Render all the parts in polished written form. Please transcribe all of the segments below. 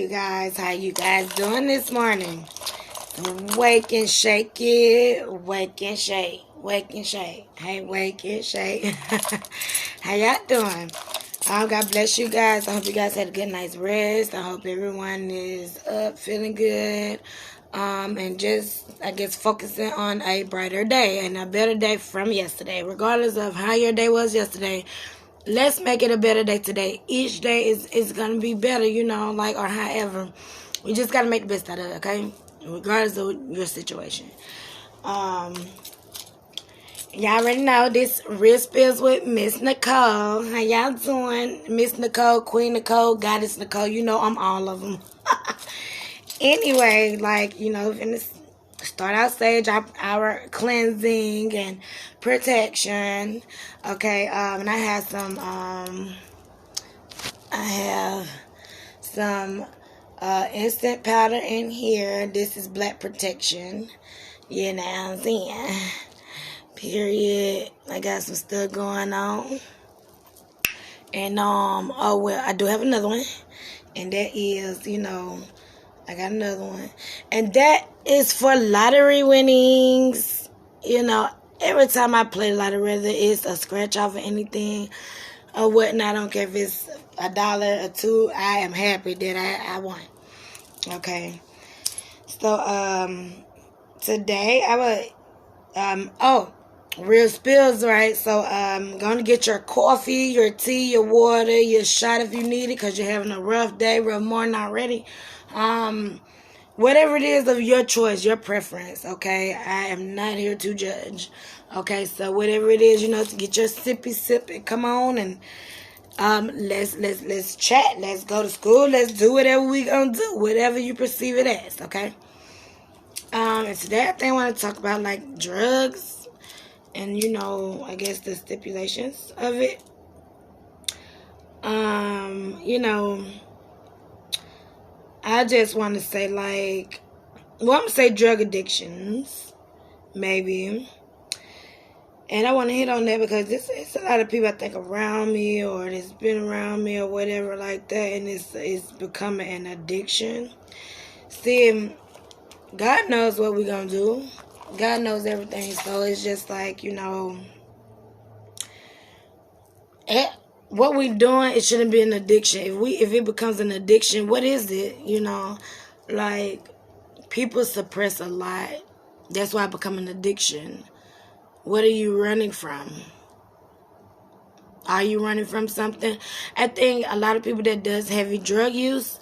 you guys? How you guys doing this morning? Wake and shake it. Wake and shake. Wake and shake. Hey, wake and shake. How y'all doing? God bless you guys. I hope you guys had a good night's rest. I hope everyone is up, feeling good. And just, I guess, focusing on a brighter day and a better day from yesterday. Regardless of how your day was yesterday, let's make it a better day today. Each day is going to be better, or however. We just got to make the best out of it, okay? Regardless of your situation. Y'all already know this Real Spills with Miss Nicole. How y'all doing? Miss Nicole, Queen Nicole, Goddess Nicole. I'm all of them. Anyway, in this start out stage, our cleansing and protection. Okay, and I have some instant powder in here. This is black protection. You know what I'm saying? Period. I got some stuff going on. And I do have another one. And that is, I got another one. And that is for lottery winnings. Every time I play lottery, whether it's a scratch off or anything or whatnot, I don't care if it's $1 or $2, I am happy that I won. Okay. So, today I would, Real Spills, right? So, going to get your coffee, your tea, your water, your shot if you need it because you're having a rough day, rough morning already. Whatever it is of your choice, your preference, okay? I am not here to judge, okay? So whatever it is, to get your sippy sip and come on and let's chat, let's go to school, let's do whatever we gonna do, whatever you perceive it as, okay? And today I think I want to talk about drugs and I guess the stipulations of it. I just want to say, I'm going to say drug addictions, maybe. And I want to hit on that because it's a lot of people, I think, around me or that's been around me or whatever like that, and it's becoming an addiction. See, God knows what we're going to do. God knows everything, so it's just what we doing, it shouldn't be an addiction. If it becomes an addiction, what is it? People suppress a lot. That's why it become an addiction. What are you running from? Are you running from something? I think a lot of people that does heavy drug use,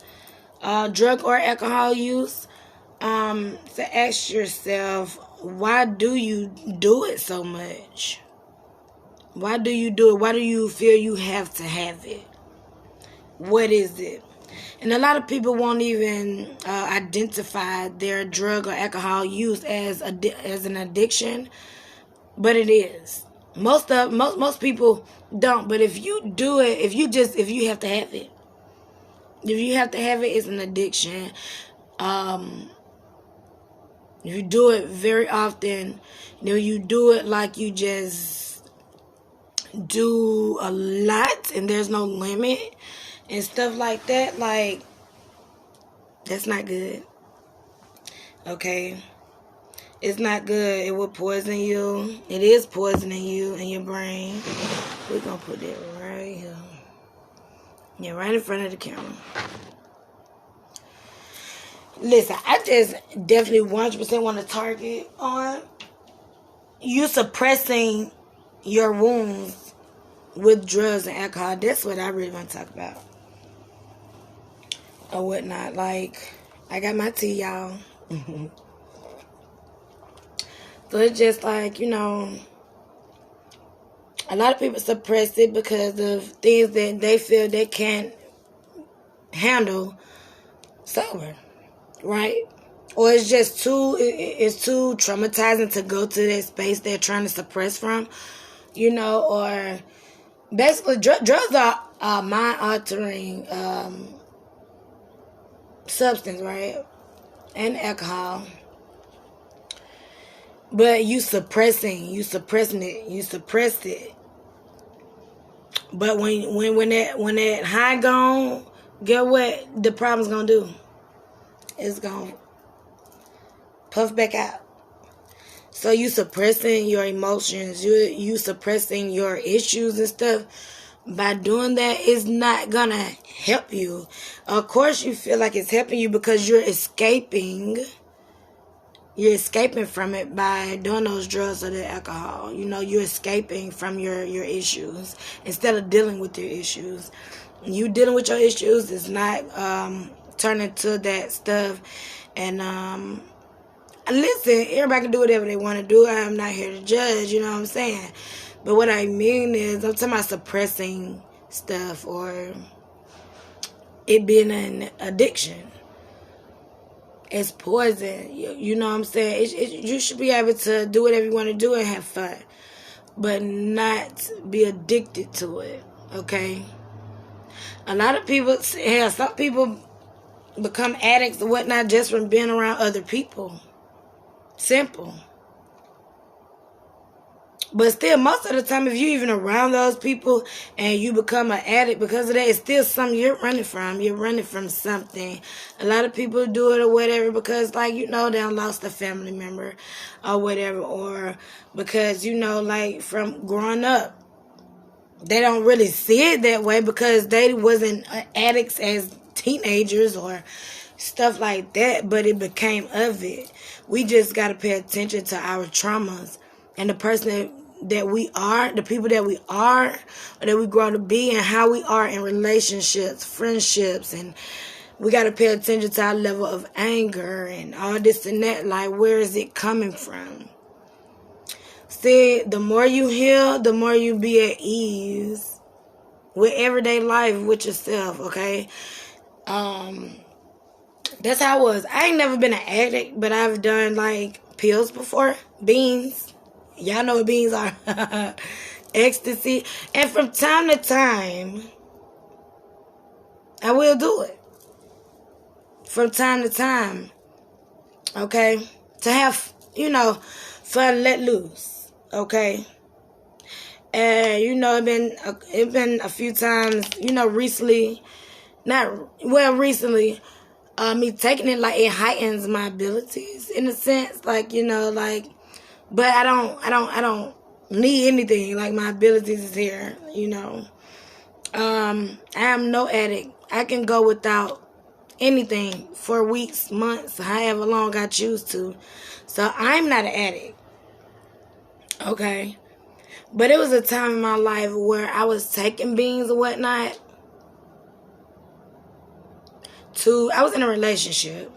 drug or alcohol use, to ask yourself, why do you do it so much? Why do you do it? Why do you feel you have to have it? What is it? And a lot of people won't even identify their drug or alcohol use as an addiction, but it is. Most people don't. But if you do it, if you have to have it, if you have to have it, it's an addiction. If you do it very often, you do it like you just do a lot and there's no limit and stuff like that, that's not good. Okay? It's not good. It will poison you. It is poisoning you and your brain. We're going to put that right here. Yeah, right in front of the camera. Listen, I just definitely 100% want to target on you suppressing your wounds with drugs and alcohol. That's what I really want to talk about. Or whatnot. I got my tea, y'all. So it's just a lot of people suppress it because of things that they feel they can't handle sober. Right? Or it's just it's too traumatizing to go to that space they're trying to suppress from. Or basically, drugs are mind-altering substance, right? And alcohol. But you suppressing it. But when that high gone, get what the problem's gonna do? It's gonna puff back out. So you suppressing your emotions, you suppressing your issues and stuff. By doing that, it's not gonna help you. Of course you feel like it's helping you because you're escaping from it by doing those drugs or the alcohol. You're escaping from your issues instead of dealing with your issues. You dealing with your issues is not turning to that stuff. And listen, everybody can do whatever they want to do. I'm not here to judge, you know what I'm saying? But what I mean is, I'm talking about suppressing stuff or it being an addiction. It's poison. You know what I'm saying? You should be able to do whatever you want to do and have fun, but not be addicted to it, okay? A lot of people, hell, some people become addicts or whatnot just from being around other people. Simple. But still, most of the time, if you're even around those people and you become an addict because of that, it's still something you're running from. You're running from something. A lot of people do it or whatever because, like, they lost a family member or whatever. Or because, like, from growing up, they don't really see it that way because they wasn't addicts as teenagers or stuff like that. But it became of it. We just got to pay attention to our traumas. And the person that we are, the people that we are, or that we grow to be, and how we are in relationships, friendships, and we got to pay attention to our level of anger and all this and that. Like, where is it coming from? See, the more you heal, the more you be at ease with everyday life, with yourself, okay? That's how I was. I ain't never been an addict, but I've done, like, pills before, beans. Y'all know what beans are. Ecstasy. And from time to time, I will do it. From time to time. Okay? To have, fun, let loose. Okay? And, it been a few times, recently, recently, me taking it, like, it heightens my abilities in a sense. Like, but I don't need anything. Like, my abilities is here, I am no addict. I can go without anything for weeks, months, however long I choose to. So I'm not an addict. Okay? But it was a time in my life where I was taking beans and whatnot. I was in a relationship.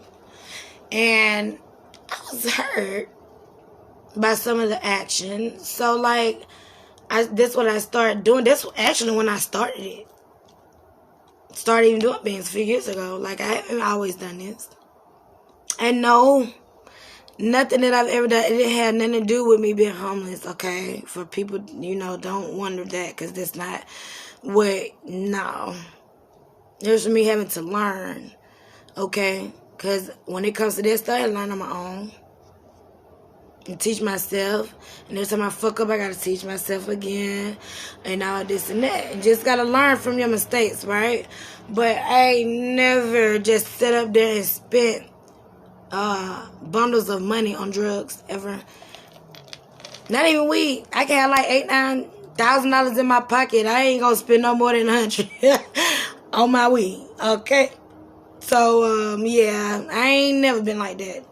And I was hurt by some of the action. So, like, that's what I started doing. That's actually when I started it. Started even doing beans a few years ago. Like, I haven't always done this. And no, nothing that I've ever done, it had nothing to do with me being homeless, okay? For people, don't wonder that, because that's not no. There's me having to learn, okay? Because when it comes to this stuff, I learn on my own. And teach myself. And every time I fuck up, I gotta teach myself again. And all this and that. And just gotta learn from your mistakes, right? But I ain't never just sat up there and spent bundles of money on drugs ever. Not even weed. I can have like $8,000-$9,000 in my pocket. I ain't gonna spend no more than $100 on my weed. Okay? So yeah, I ain't never been like that.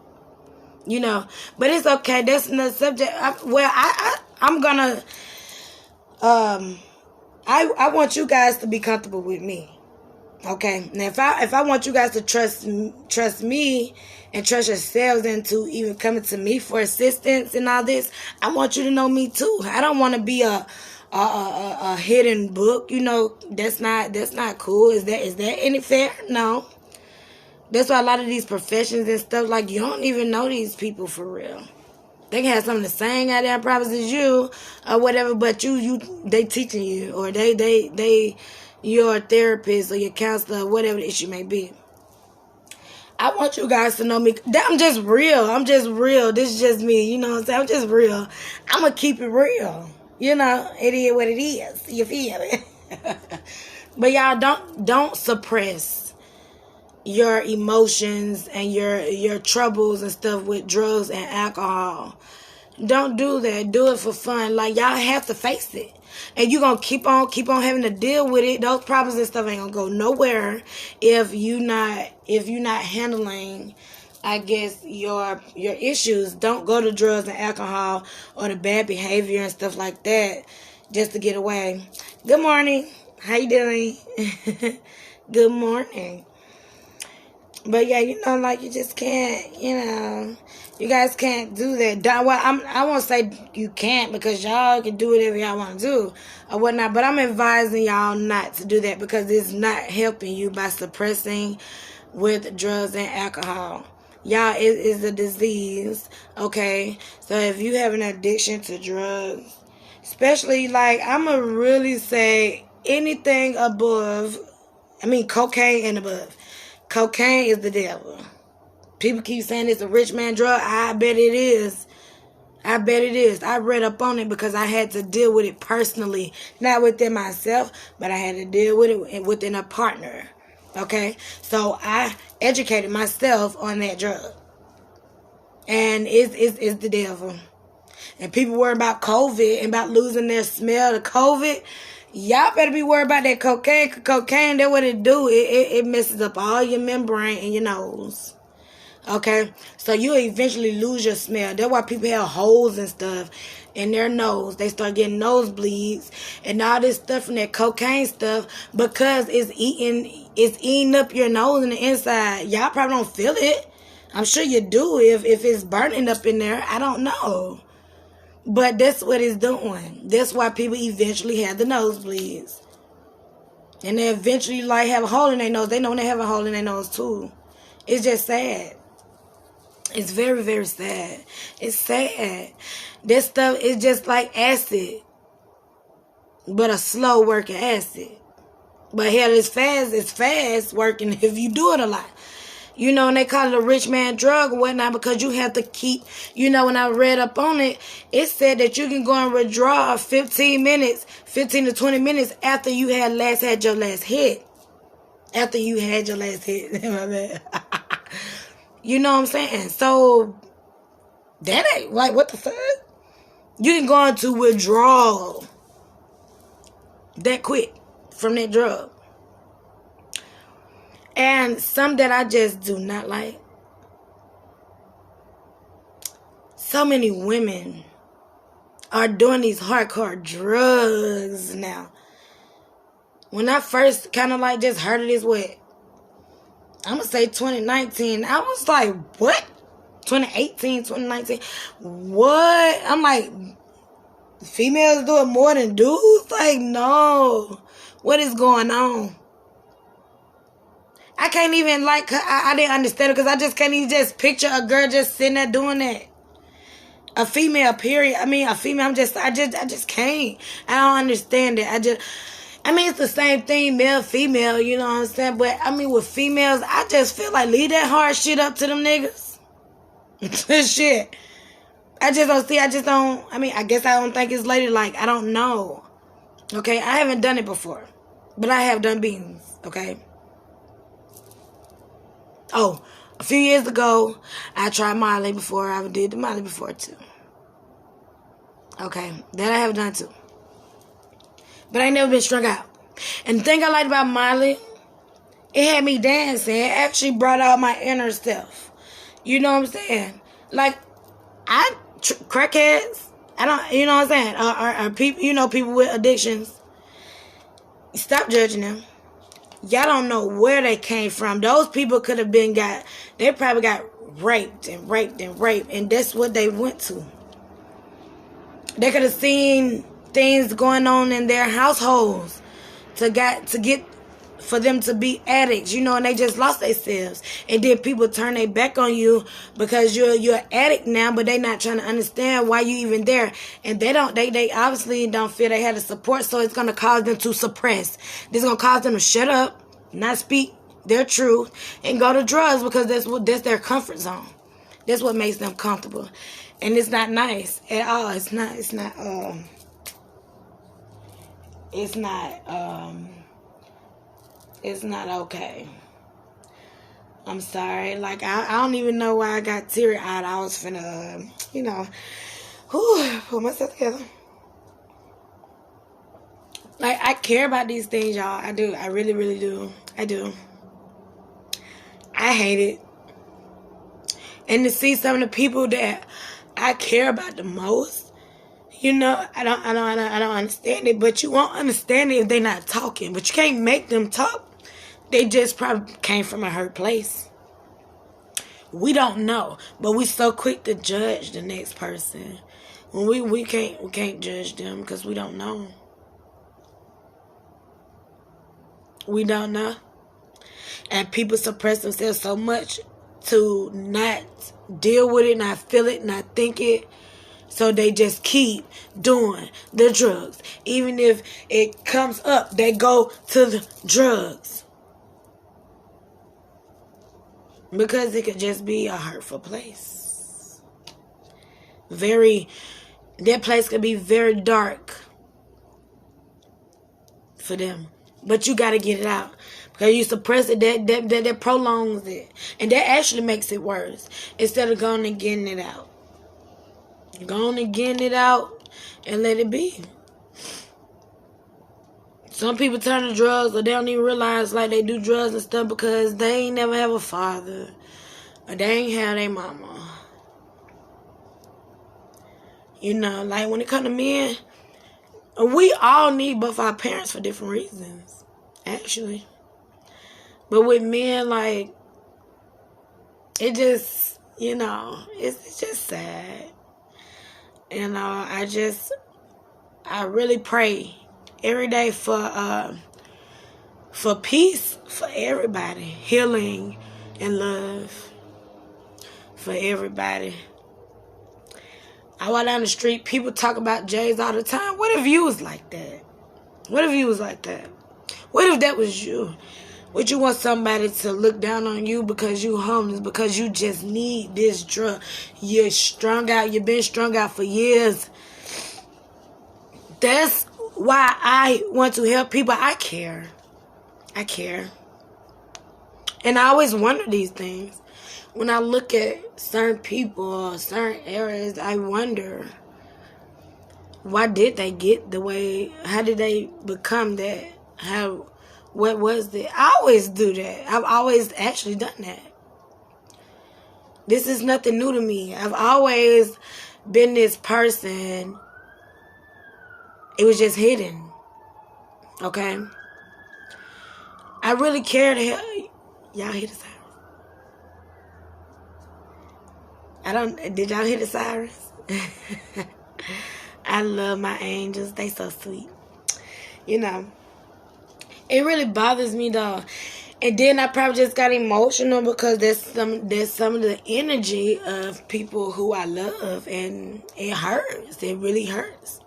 But it's okay. That's another subject. I'm gonna. I want you guys to be comfortable with me. Okay. Now, if I want you guys to trust me and trust yourselves into even coming to me for assistance and all this, I want you to know me too. I don't want to be a hidden book. That's not cool. Is that any fair? No. That's why a lot of these professions and stuff, like, you don't even know these people for real. They can have something to sing out there, probably as you or whatever, but they teaching you, or you're a therapist or your counselor, or whatever the issue may be. I want you guys to know me. I'm just real. This is just me. You know what I'm saying? I'm just real. I'm gonna keep it real. It is what it is. You feel me? But y'all don't suppress. your emotions and your troubles and stuff with drugs and alcohol. Don't do that. Do it for fun. Like, y'all have to face it. And you're gonna keep on having to deal with it. Those problems and stuff ain't gonna go nowhere if you not handling, I guess, your issues. Don't go to drugs and alcohol or the bad behavior and stuff like that just to get away. Good morning. How you doing? Good morning. But yeah, like, you just can't, you guys can't do that. Well, I won't say you can't, because y'all can do whatever y'all want to do or whatnot. But I'm advising y'all not to do that, because it's not helping you by suppressing with drugs and alcohol. Y'all, it is a disease, okay? So if you have an addiction to drugs, especially, like, I'm going to really say anything above, cocaine and above. Cocaine is the devil. People keep saying it's a rich man drug. I bet it is. I read up on it because I had to deal with it personally. Not within myself, but I had to deal with it within a partner. Okay? So I educated myself on that drug. And it's the devil. And people worry about COVID and about losing their smell to COVID. Y'all better be worried about that cocaine. Cocaine, that's what it do. It messes up all your membrane in your nose. Okay? So you eventually lose your smell. That's why people have holes and stuff in their nose. They start getting nosebleeds and all this stuff from that cocaine stuff, because it's eating up your nose and the inside. Y'all probably don't feel it. I'm sure you do if it's burning up in there. I don't know. But that's what it's doing. That's why people eventually have the nosebleeds. And they eventually, like, have a hole in their nose. They know they have a hole in their nose too. It's just sad. It's very, very sad. It's sad. This stuff is just like acid. But a slow working acid. But hell, it's fast working if you do it a lot. And they call it a rich man drug or whatnot, because you have to keep, when I read up on it, it said that you can go and withdraw 15 to 20 minutes after you had your last hit. After you had your last hit. My bad. You know what I'm saying? So, that ain't, like, what the fuck? You can go into withdrawal that quick from that drug. And some that I just do not like. So many women are doing these hardcore drugs now. When I first kind of like just heard of this, I'm going to say 2019. I was like, what? 2018, 2019? What? I'm like, females do it more than dudes? Like, no. What is going on? I can't even, like, I didn't understand it, because I just can't even just picture a girl just sitting there doing that. A female, period. A female, I just can't. I don't understand it. It's the same thing, male, female, you know what I'm saying? But, with females, I just feel like leave that hard shit up to them niggas. Shit. I guess I don't think it's ladylike. I don't know. Okay? I haven't done it before. But I have done beans. Okay? Oh, a few years ago, I tried Molly before. I did the Molly before, too. Okay, that I have done, too. But I ain't never been strung out. And the thing I liked about Molly, it had me dancing. It actually brought out my inner self. You know what I'm saying? Like, crackheads, I don't, you know what I'm saying? Are people, people with addictions. Stop judging them. Y'all don't know where they came from. Those people could have they probably got raped. And that's what they went to. They could have seen things going on in their households for them to be addicts, and they just lost themselves. And then people turn their back on you because you're an addict now, but they not trying to understand why you even there. And they obviously don't feel they had the support, so it's gonna cause them to suppress. This is gonna cause them to shut up, not speak their truth, and go to drugs, because that's their comfort zone. That's what makes them comfortable. And it's not nice at all. It's not okay. I'm sorry. Like, I don't even know why I got teary-eyed. I was finna, pull myself together. Like, I care about these things, y'all. I do. I really, really do. I do. I hate it. And to see some of the people that I care about the most, I don't understand it. But you won't understand it if they're not talking. But you can't make them talk. They just probably came from a hurt place. We don't know, but we so quick to judge the next person. When we can't judge them because we don't know. We don't know. And people suppress themselves so much to not deal with it, not feel it, not think it. So they just keep doing the drugs. Even if it comes up, they go to the drugs. Because it could just be a hurtful place. That place could be very dark for them. But you got to get it out. Because you suppress it, that prolongs it. And that actually makes it worse. Instead of going and getting it out. Going and getting it out and let it be. Some people turn to drugs or they don't even realize like they do drugs and stuff because they ain't never have a father. Or they ain't have their mama. Like when it comes to men, we all need both our parents for different reasons. Actually. But with men, like, it just, it's just sad. And I really pray every day for peace for everybody, healing and love for everybody. I walk down the street, people talk about Jays all the time. What if you was like that? What if you was like that? What if that was you? Would you want somebody to look down on you because you homeless, because you just need this drug? You're strung out. You've been strung out for years. That's why I want to help people. I care. And I always wonder these things. When I look at certain people or certain areas, I wonder, why did they get the way? How did they become that? What was it? I always do that. I've always actually done that. This is nothing new to me. I've always been this person. It was just hidden. Okay? I really care to help. Y'all hear the sirens? Did y'all hear the sirens? I love my angels. They so sweet. It really bothers me though. And then I probably just got emotional because there's some of the energy of people who I love, and it hurts. It really hurts.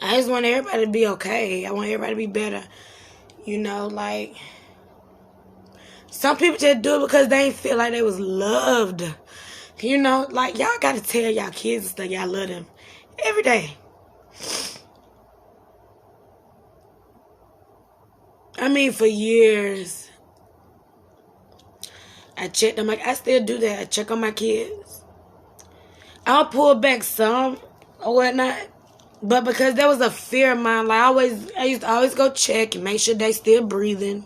I just want everybody to be okay. I want everybody to be better. Like some people just do it because they ain't feel like they was loved. Like y'all gotta tell y'all kids and stuff y'all love them every day. For years, I checked on I still do that. I check on my kids. I'll pull back some or whatnot, but because there was a fear of mine, like I used to always go check and make sure they still breathing.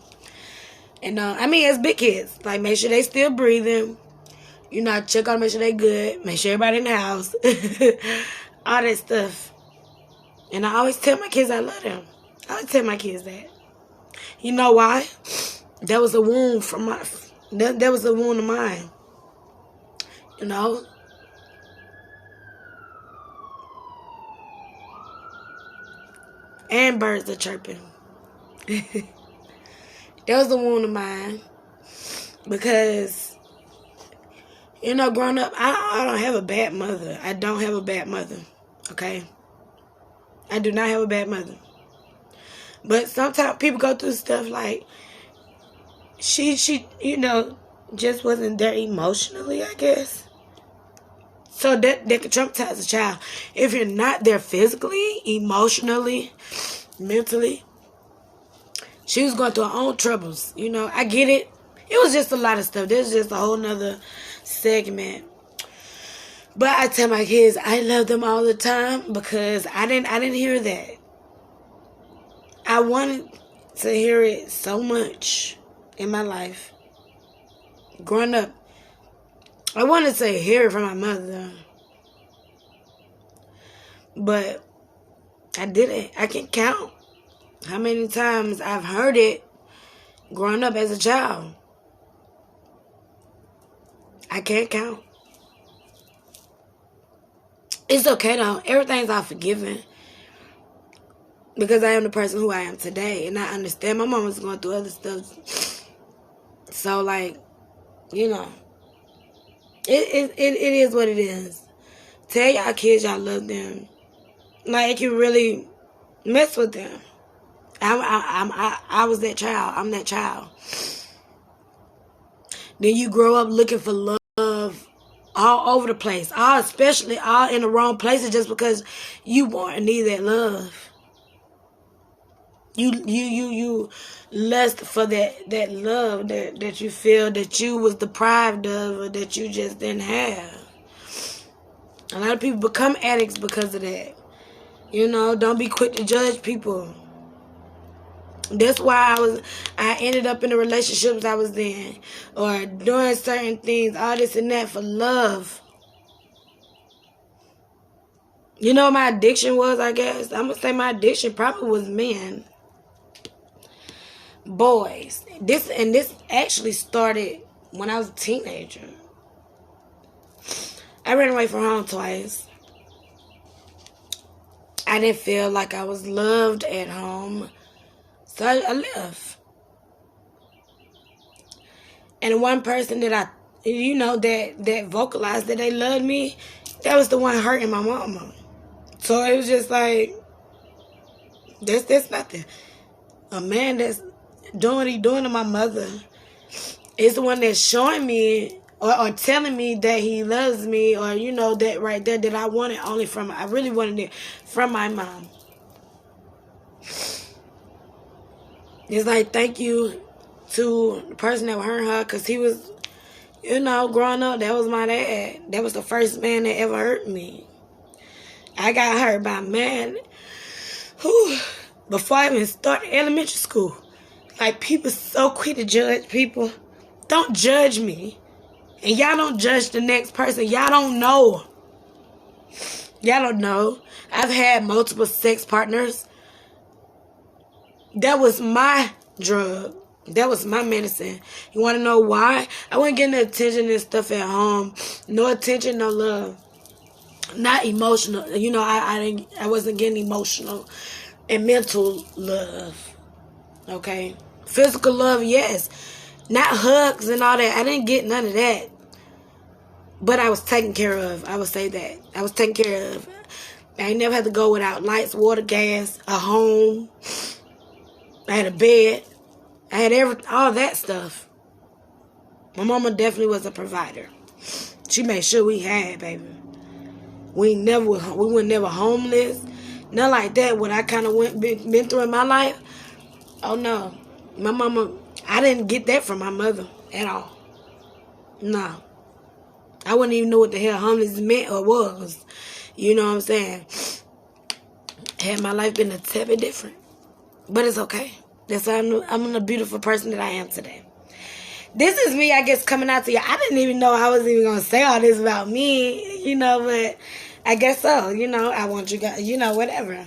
And as big kids, like make sure they still breathing. I check on them, make sure they good, make sure everybody in the house, all that stuff. And I always tell my kids I love them. I always tell my kids that. You know why? That was a wound from that was a wound of mine. And birds are chirping. That was a wound of mine. Because, growing up, I don't have a bad mother. I don't have a bad mother. Okay? I do not have a bad mother. But sometimes people go through stuff like she just wasn't there emotionally, I guess. So that could traumatize a child. If you're not there physically, emotionally, mentally, She was going through her own troubles. You know, I get it. It was just a lot of stuff. There's just a whole nother segment. But I tell my kids I love them all the time because I didn't hear that. I wanted to hear it so much in my life. Growing up, I wanted to hear it from my mother. But I didn't. I can count how many times I've heard it growing up as a child. I can't count. It's okay though. Everything's all forgiven. Because I am the person who I am today. And I understand my mom was going through other stuff. So like, you know. It is what it is. Tell y'all kids y'all love them. Like you really mess with them. I was that child. I'm that child. Then you grow up looking for love all over the place. Especially all in the wrong places just because you want and need that love. You lust for that love that you feel that you was deprived of or that you just didn't have. A lot of people become addicts because of that. You know, don't be quick to judge people. That's why I ended up in the relationships I was in or doing certain things, all this and that for love. You know what my addiction was, I guess? I'm going to say my addiction probably was men. Boys. This actually started when I was a teenager. I ran away from home twice. I didn't feel like I was loved at home. So I left. And one person that that vocalized that they loved me, that was the one hurting my mama. So it was just like, that's nothing. A man that's doing what he doing to my mother is the one that's showing me or telling me that he loves me, or that right there that I wanted only from, I really wanted it from my mom. It's like, thank you to the person that hurt her, because he was, growing up, that was my dad. That was the first man that ever hurt me. I got hurt by a man before I even started elementary school. Like, people so quick to judge people. Don't judge me. And y'all don't judge the next person. Y'all don't know. Y'all don't know. I've had multiple sex partners. That was my drug. That was my medicine. You want to know why? I wasn't getting the attention and stuff at home. No attention, no love. Not emotional. I wasn't getting emotional and mental love. Okay? Physical love, yes. Not hugs and all that. I didn't get none of that. But I was taken care of. I would say that. I was taken care of. I ain't never had to go without lights, water, gas, a home. I had a bed. I had all that stuff. My mama definitely was a provider. She made sure we had, baby. We were never homeless. Nothing like that. What I kind of been through in my life. Oh no. My mama, I didn't get that from my mother at all. No. I wouldn't even know what the hell homeless meant or was. You know what I'm saying? Had my life been a tad bit different. But it's okay. That's why I'm the beautiful person that I am today. This is me, I guess, coming out to you. I didn't even know I was even going to say all this about me, but I guess so. I want you guys, whatever.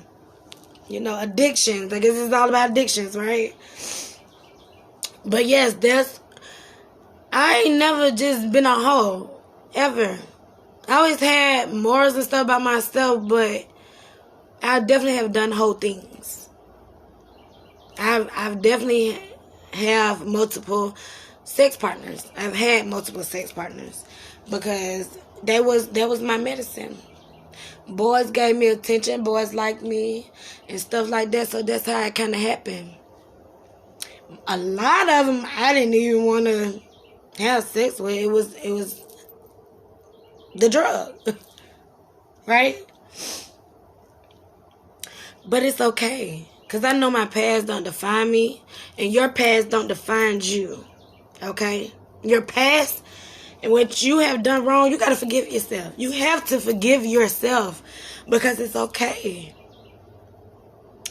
Addictions. I guess it's all about addictions, right? But yes, I ain't never just been a hoe, ever. I always had morals and stuff about myself, but I definitely have done whole things. I've definitely have multiple sex partners. I've had multiple sex partners because that was my medicine. Boys gave me attention, boys liked me and stuff like that, so that's how it kind of happened. A lot of them I didn't even want to have sex with. It was the drug, right? But it's okay, Because I know my past don't define me. And your past don't define you. Okay? Your past and what you have done wrong, you got to forgive yourself. You have to forgive yourself. Because it's okay.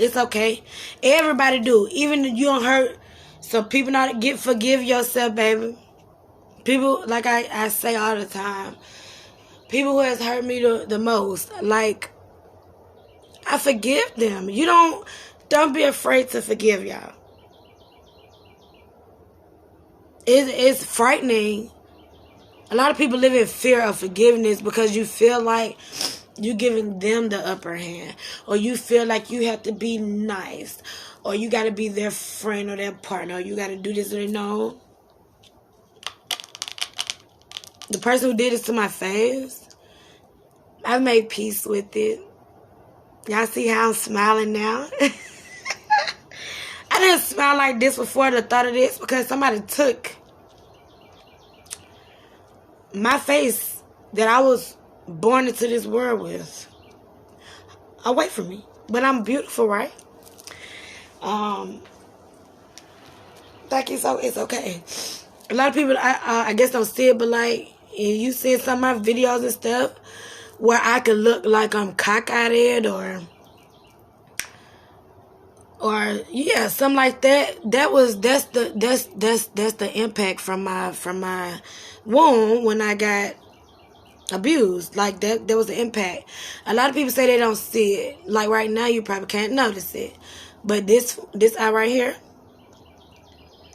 It's okay. Everybody do. Even if you don't hurt. So people not forgive yourself, baby. People, like I say all the time. People who has hurt me the most. Like, I forgive them. You don't be afraid to forgive y'all. It's frightening. A lot of people live in fear of forgiveness because you feel like you're giving them the upper hand. Or you feel like you have to be nice. Or you got to be their friend or their partner. Or you got to do this or no. The person who did this to my face, I've made peace with it. Y'all see how I'm smiling now? I didn't smile like this before the thought of this because somebody took my face that I was born into this world with away from me. But I'm beautiful, right? Like it's okay. A lot of people, I guess, don't see it, but like, you see some of my videos and stuff where I could look like I'm cockeyed or yeah, something like that. That's the impact from my womb when I got abused. Like that was the impact. A lot of people say they don't see it. Like right now, you probably can't notice it, but this eye right here,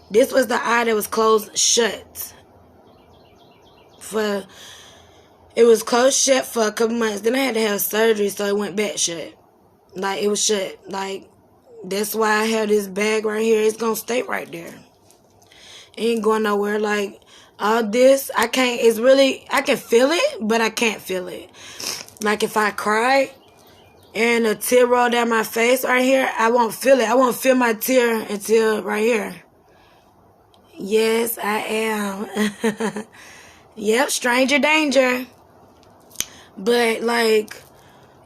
this was the eye that was closed shut. It was closed shut for a couple months. Then I had to have surgery, so it went back shut. Like it was shut. Like that's why I have this bag right here. It's gonna stay right there. It ain't going nowhere. Like all this, I can't. It's really, I can feel it, but I can't feel it. Like if I cry and a tear roll down my face right here, I won't feel it. I won't feel my tear until right here. Yes, I am. Yep, stranger danger. But like,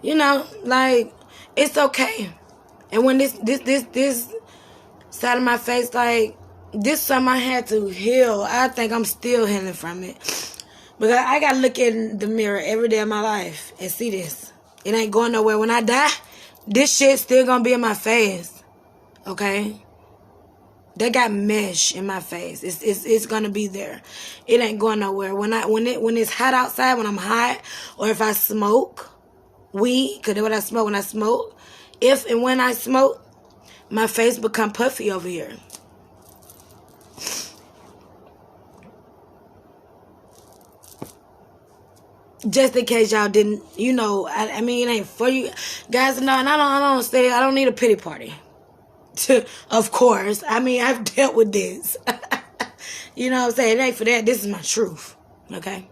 you know, like it's okay. And when this side of my face, like this something I had to heal. I think I'm still healing from it. Because I gotta look in the mirror every day of my life and see this. It ain't going nowhere. When I die, this shit still gonna be in my face. Okay? They got mesh in my face. It's gonna be there. It ain't going nowhere. When it's hot outside, when I'm hot, or if I smoke weed, because that's what I smoke when I smoke. If and when I smoke, my face become puffy over here. Just in case y'all didn't, you know, I mean, it ain't for you guys to know. And I don't need a pity party. Of course. I mean, I've dealt with this. You know what I'm saying? It ain't for that. This is my truth. Okay?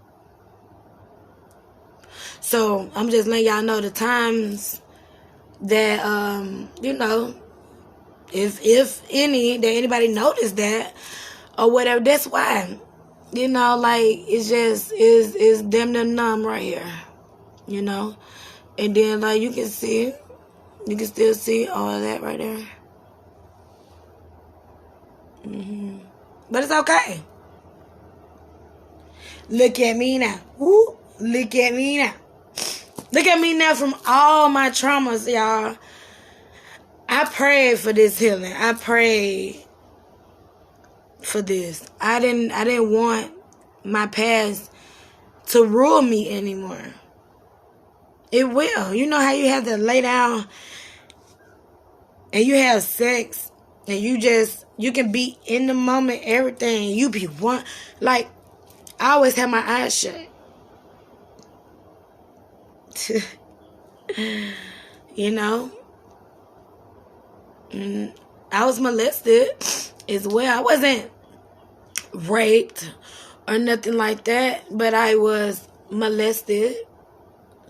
So, I'm just letting y'all know the times that, you know, if anybody noticed that or whatever, that's why. You know, like, it's just, it's damn near numb right here. You know? And then, like, you can still see all of that right there. But it's okay. Look at me now. Woo. Look at me now. Look at me now from all my traumas, y'all. I prayed for this healing. I prayed for this. I didn't want my past to rule me anymore. It will. You know how you have to lay down and you have sex and you can be in the moment, everything. You be one. Like, I always have my eyes shut. You know? I was molested as well. I wasn't raped or nothing like that, but I was molested.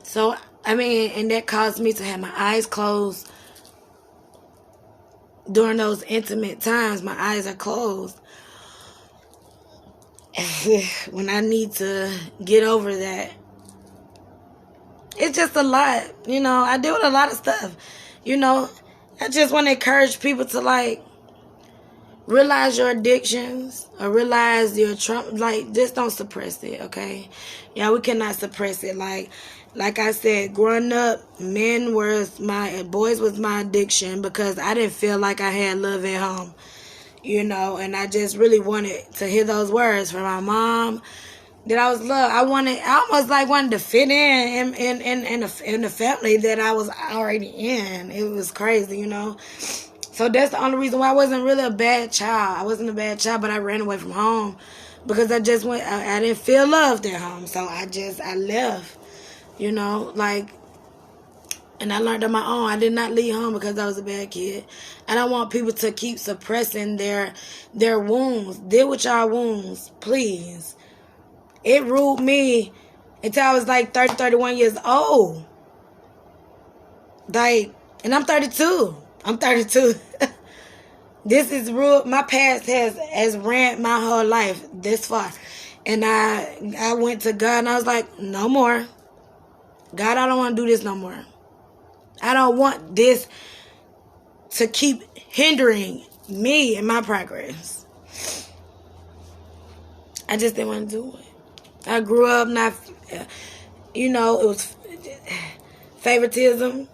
So, I mean, and that caused me to have my eyes closed. During those intimate times, my eyes are closed. When I need to get over that, it's just a lot. You know, I deal with a lot of stuff. You know, I just want to encourage people to, like, realize your addictions or realize your trauma. Like, just don't suppress it, okay? Yeah, we cannot suppress it. Like I said, growing up, boys was my addiction because I didn't feel like I had love at home, you know, and I just really wanted to hear those words from my mom that I was loved. I almost like wanted to fit in the family that I was already in. It was crazy, you know. So that's the only reason why I wasn't really a bad child. I wasn't a bad child, but I ran away from home because I didn't feel loved at home. So I left, you know, like, and I learned on my own. I did not leave home because I was a bad kid. I don't want people to keep suppressing their wounds. Deal with y'all wounds, please. It ruled me until I was like 30, 31 years old. Like, and I'm 32. I'm 32. This is ruled. My past has ran my whole life this far. And I went to God and I was like, no more. God, I don't want to do this no more. I don't want this to keep hindering me and my progress. I just didn't want to do it. I grew up not, you know, it was favoritism.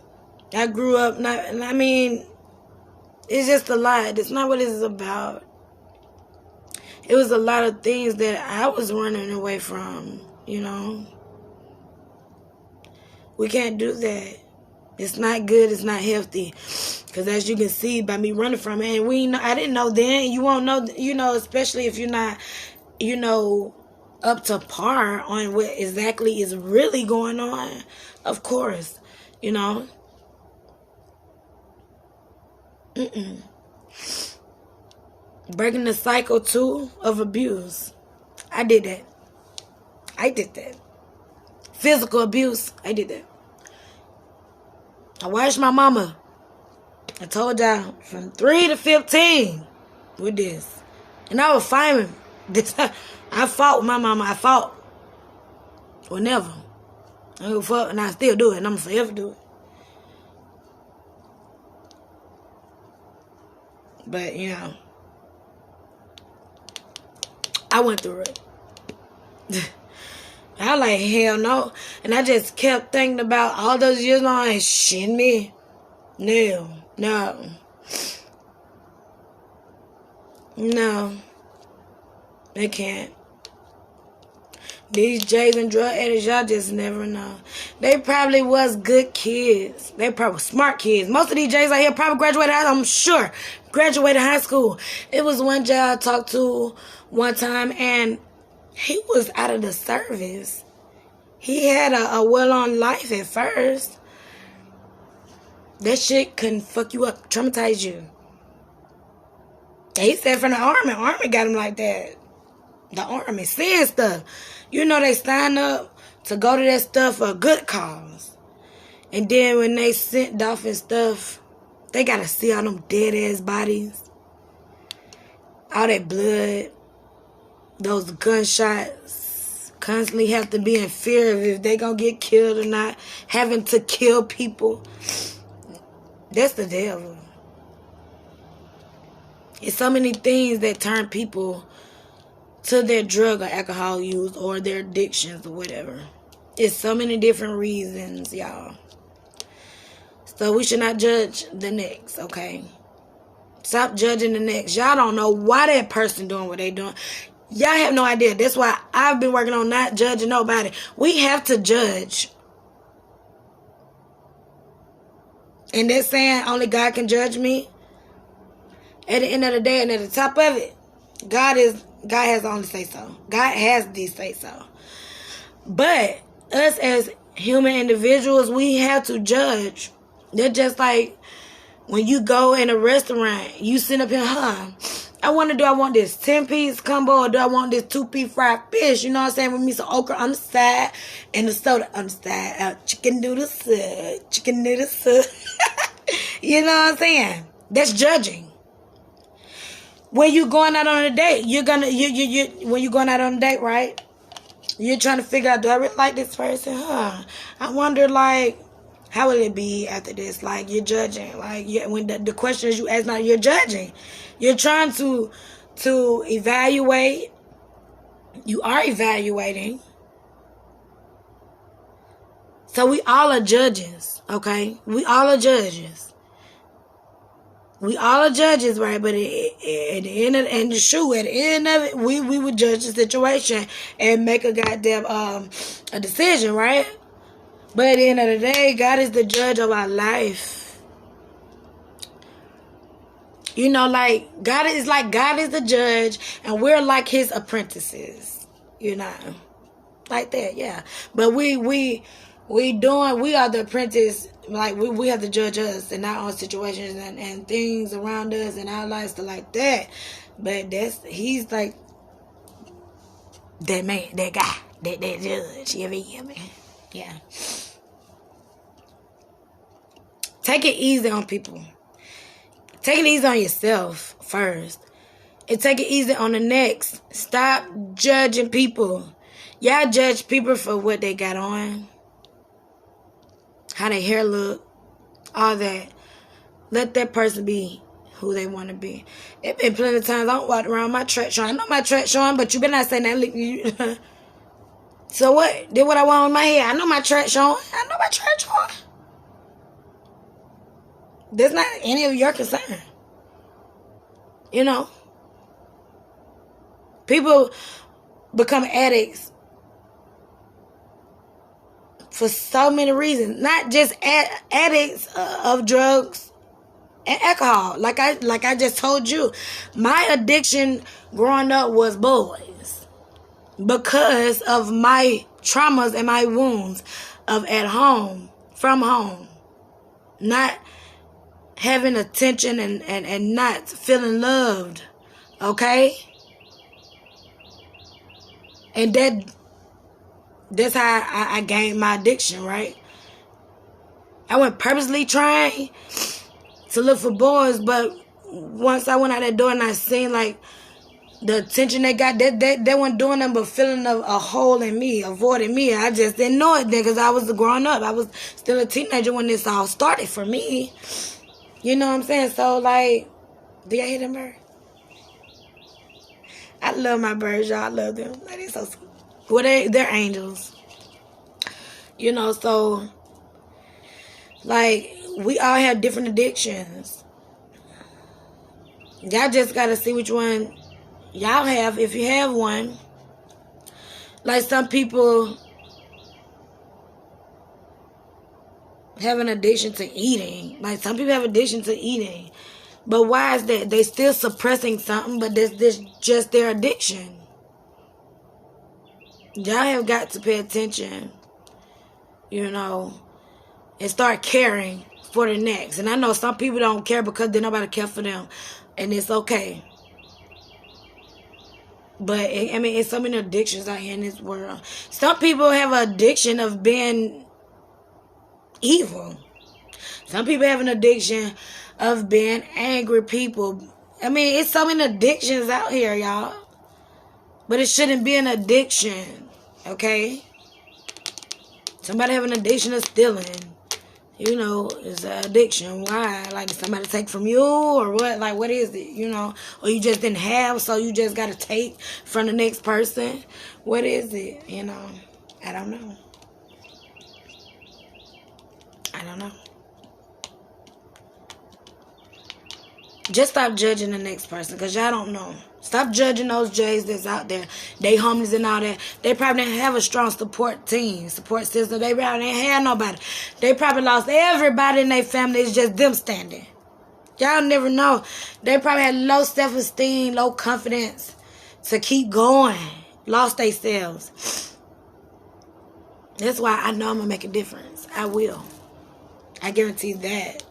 I grew up not, I mean, it's just a lot. It's not what it's about. It was a lot of things that I was running away from, you know. We can't do that. It's not good. It's not healthy. Because as you can see by me running from it, and I didn't know then. You won't know, you know, especially if you're not, you know, up to par on what exactly is really going on. Of course, you know. Breaking the cycle too of abuse. I did that. Physical abuse. I did that. I watched my mama. I told y'all from 3 to 15 with this. And I was fighting. I fought with my mama. I fought. Whenever. I don't give a fuck, and I still do it, and I'm forever do it. But, you know, I went through it. I was like, hell no. And I just kept thinking about all those years long and shit me. No. They can't. These J's and drug addicts, y'all just never know. They probably was good kids. They probably smart kids. Most of these J's out here probably graduated high school, I'm sure. Graduated high school. It was one J I talked to one time, and he was out of the service. He had a well-on life at first. That shit can fuck you up, traumatize you. He said from the Army. Army got him like that. The Army saying stuff. You know they sign up to go to that stuff for a good cause. And then when they sent off and stuff, they gotta see all them dead-ass bodies. All that blood. Those gunshots. Constantly have to be in fear of if they gonna get killed or not. Having to kill people. That's the devil. It's so many things that turn people to their drug or alcohol use or their addictions or whatever. It's so many different reasons, y'all. So we should not judge the next, okay? Stop judging the next. Y'all don't know why that person doing what they doing. Y'all have no idea. That's why I've been working on not judging nobody. We have to judge. And they're saying only God can judge me. At the end of the day and at the top of it, God has the only say so. God has the say so. But us as human individuals, we have to judge. They're just like when you go in a restaurant, you sit up here, I want this 10-piece combo or do I want this 2-piece fried fish? You know what I'm saying? With me some okra on the side and the soda on the side. Chicken noodle soup. You know what I'm saying? That's judging. When you going out on a date, when you going out on a date, right? You're trying to figure out, do I really like this person? I wonder, like, How will it be after this? Like, you're judging. Like, when the questions you ask now, you're judging. You're trying to evaluate. You are evaluating. So we all are judges, okay? We all are judges. We all are judges, right? But at the end of at the end of it, we would judge the situation and make a goddamn a decision, right? But at the end of the day, God is the judge of our life. You know, like God is the judge, and we're like His apprentices. You know, like that, yeah. But we are the apprentice. Like we have to judge us in our own situations and things around us and our lives, stuff like that. But He's like that man, that guy, that judge. You hear me? Yeah. Take it easy on people. Take it easy on yourself first. And take it easy on the next. Stop judging people. Y'all judge people for what they got on, how their hair look, all that. Let that person be who they want to be. It been plenty of times I don't walk around my track showing. I know my track showing, but you better not say that. So what? Did what I want with my hair. I know my track showing. That's not any of your concern. You know? People become addicts for so many reasons. Not just addicts of drugs and alcohol. Like I just told you, my addiction growing up was boys because of my traumas and my wounds of at home, from home, not having attention and not feeling loved. Okay? And that's how I gained my addiction, right? I went purposely trying to look for boys, but once I went out that door and I seen like the attention they got, they weren't doing them but filling a hole in me, avoiding me. I just didn't know it then because I was growing up. I was still a teenager when this all started for me. You know what I'm saying? So like, do y'all hear them birds? I love my birds, y'all. I love them. Like, they're so sweet. Well, they're angels. You know, so like, we all have different addictions. Y'all just gotta see which one y'all have, if you have one. Like, some people have an addiction to eating. Like, some people have addiction to eating. But why is that? They still suppressing something, but this just their addiction. Y'all have got to pay attention, you know, and start caring for the next. And I know some people don't care because they nobody care for them, and it's okay. But I mean, it's so many addictions out here in this world. Some people have an addiction of being evil. Some people have an addiction of being angry people. I mean, it's so many addictions out here, y'all. But it shouldn't be an addiction, okay? Somebody have an addiction of stealing. You know, it's an addiction. Why? Like, did somebody take from you or what? Like, what is it? You know, or you just didn't have, so you just got to take from the next person. What is it? You know, I don't know. I don't know. Just stop judging the next person, because y'all don't know. Stop judging those J's that's out there. They homies and all that. They probably didn't have a strong support team, support system. They probably didn't have nobody. They probably lost everybody in their family. It's just them standing. Y'all never know. They probably had low self-esteem, low confidence to keep going. Lost themselves. That's why I know I'm going to make a difference. I will. I guarantee that.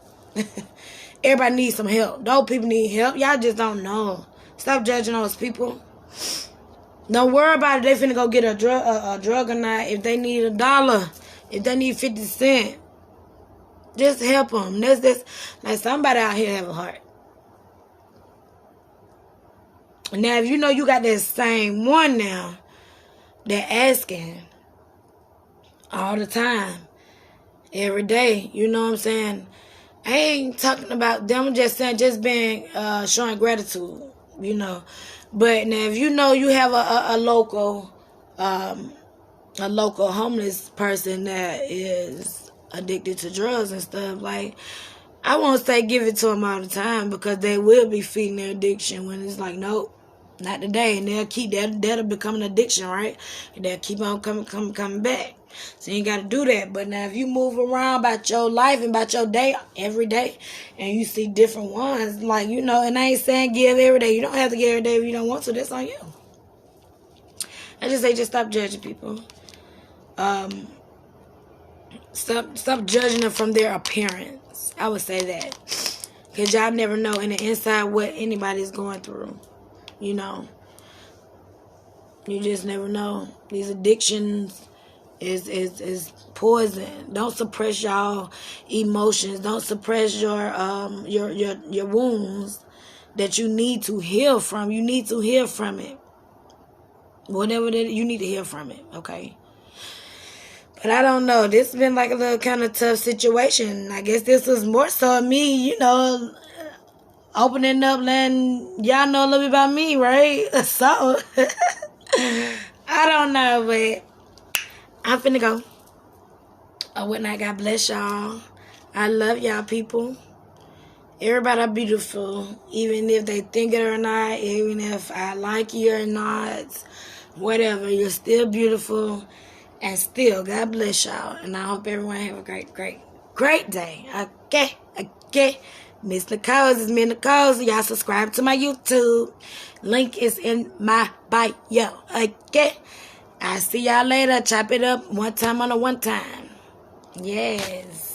Everybody needs some help. Those people need help. Y'all just don't know. Stop judging those people. Don't worry about it. They finna go get a drug or not. If they need $1, if they need 50 cents, just help them. That's like, somebody out here have a heart. Now, if you know you got that same one now, they're asking all the time, every day. You know what I'm saying? I ain't talking about them. I'm just saying, just being showing gratitude. You know, but now if you know you have a local homeless person that is addicted to drugs and stuff, like, I won't say give it to them all the time, because they will be feeding their addiction when it's like, nope, not today. And that'll become an addiction, right? And they'll keep on coming back. So you ain't got to do that. But now if you move around about your life and about your day every day, and you see different ones, like, you know, and I ain't saying give every day. You don't have to give every day if you don't want to. That's on you. I just say, just stop judging people. Stop judging them from their appearance. I would say that. Because y'all never know in the inside what anybody's going through. You know. You just never know. These addictions is poison. Don't suppress y'all emotions. Don't suppress your wounds that you need to heal from. You need to heal from it. Whatever that, you need to heal from it. Okay. But I don't know. This has been like a little kind of tough situation. I guess this was more so me, you know, opening up, letting y'all know a little bit about me, right? So, I don't know, but I'm finna go. What night? God bless y'all. I love y'all, people. Everybody are beautiful, even if they think it or not, even if I like you or not, whatever. You're still beautiful. And still, God bless y'all. And I hope everyone have a great day. Okay. Miss Nicole, this is me, Nicole. So y'all subscribe to my YouTube. Link is in my bio. Okay. I'll see y'all later. Chop it up one time on a one time. Yes.